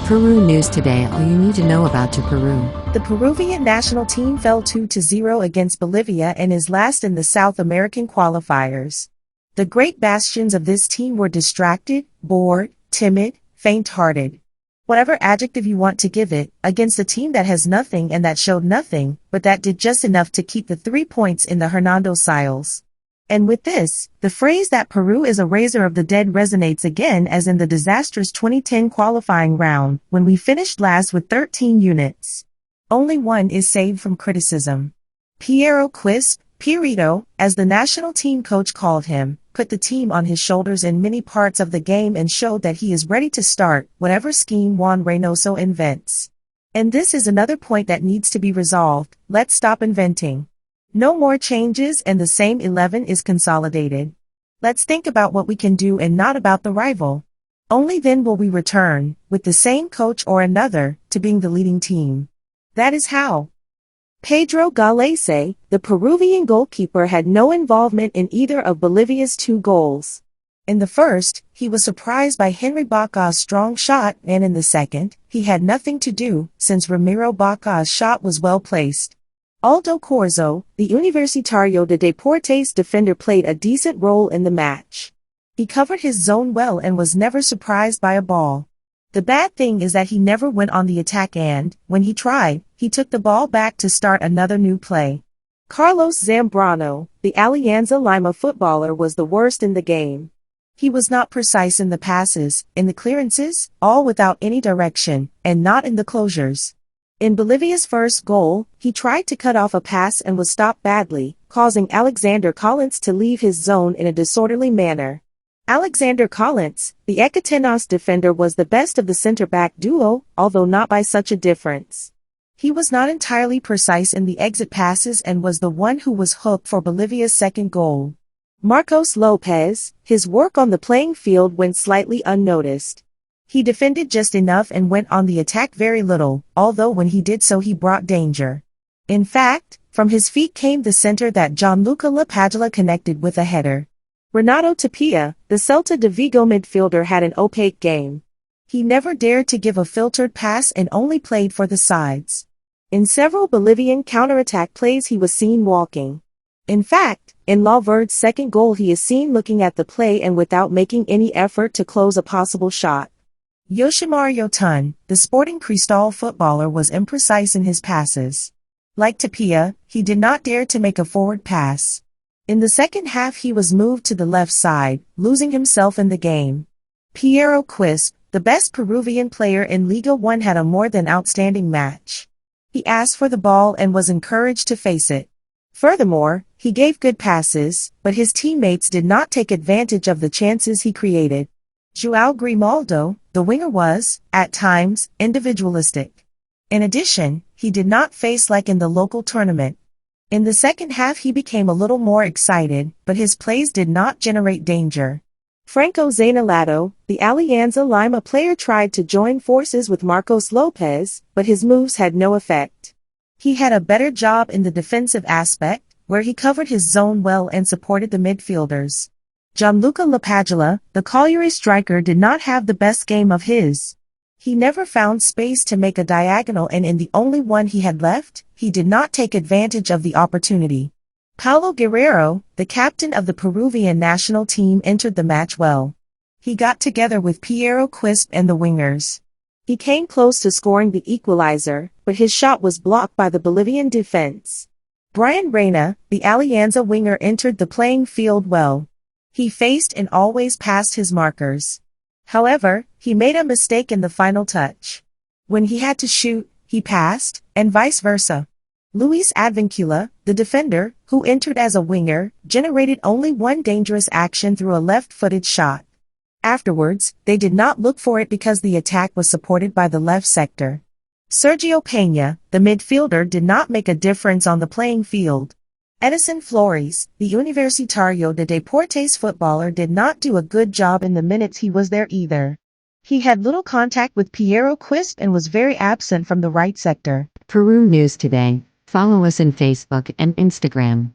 Peru news today. All you need to know about Peru. The Peruvian National Team fell 2-0 against Bolivia and is last in the South American Qualifiers. The great bastions of this team were distracted, bored, timid, faint-hearted. Whatever adjective you want to give it, against a team that has nothing and that showed nothing, but that did just enough to keep the 3 points in the Hernando Siles. And with this, the phrase that Peru is a raiser of the dead resonates again as in the disastrous 2010 qualifying round, when we finished last with 13 units. Only one is saved from criticism. Piero Quispe, Pirito, as the national team coach called him, put the team on his shoulders in many parts of the game and showed that he is ready to start whatever scheme Juan Reynoso invents. And this is another point that needs to be resolved. Let's stop inventing. No more changes and the same 11 is consolidated. Let's think about what we can do and not about the rival. Only then will we return, with the same coach or another, to being the leading team. That is how. Pedro Galese, the Peruvian goalkeeper, had no involvement in either of Bolivia's 2 goals. In the first, he was surprised by Henry Baca's strong shot, and in the second, he had nothing to do, since Ramiro Baca's shot was well placed. Aldo Corzo, the Universitario de Deportes defender, played a decent role in the match. He covered his zone well and was never surprised by a ball. The bad thing is that he never went on the attack and, when he tried, he took the ball back to start another new play. Carlos Zambrano, the Alianza Lima footballer, was the worst in the game. He was not precise in the passes, in the clearances, all without any direction, and not in the closures. In Bolivia's first goal, he tried to cut off a pass and was stopped badly, causing Alexander Collins to leave his zone in a disorderly manner. Alexander Collins, the Ecuatenos defender, was the best of the center-back duo, although not by such a difference. He was not entirely precise in the exit passes and was the one who was hooked for Bolivia's second goal. Marcos Lopez, his work on the playing field went slightly unnoticed. He defended just enough and went on the attack very little, although when he did so he brought danger. In fact, from his feet came the center that Gianluca Lapadula connected with a header. Renato Tapia, the Celta de Vigo midfielder, had an opaque game. He never dared to give a filtered pass and only played for the sides. In several Bolivian counterattack plays he was seen walking. In fact, in Valverde's second goal he is seen looking at the play and without making any effort to close a possible shot. Yoshimar Yotun, the Sporting Cristal footballer, was imprecise in his passes. Like Tapia, he did not dare to make a forward pass. In the second half he was moved to the left side, losing himself in the game. Piero Quispe, the best Peruvian player in Liga 1, had a more than outstanding match. He asked for the ball and was encouraged to face it. Furthermore, he gave good passes, but his teammates did not take advantage of the chances he created. João Grimaldo, the winger, was, at times, individualistic. In addition, he did not face like in the local tournament. In the second half he became a little more excited, but his plays did not generate danger. Franco Zainalato, the Alianza Lima player, tried to join forces with Marcos Lopez, but his moves had no effect. He had a better job in the defensive aspect, where he covered his zone well and supported the midfielders. Gianluca Lapadula, the Cagliari striker, did not have the best game of his. He never found space to make a diagonal, and in the only one he had left, he did not take advantage of the opportunity. Paulo Guerrero, the captain of the Peruvian national team, entered the match well. He got together with Piero Quispe and the wingers. He came close to scoring the equalizer, but his shot was blocked by the Bolivian defense. Brian Reina, the Alianza winger, entered the playing field well. He faced and always passed his markers. However, he made a mistake in the final touch. When he had to shoot, he passed, and vice versa. Luis Advincula, the defender, who entered as a winger, generated only one dangerous action through a left-footed shot. Afterwards, they did not look for it because the attack was supported by the left sector. Sergio Peña, the midfielder, did not make a difference on the playing field. Edison Flores, the Universitario de Deportes footballer, did not do a good job in the minutes he was there either. He had little contact with Piero Quispe and was very absent from the right sector. Peru news today. Follow us on Facebook and Instagram.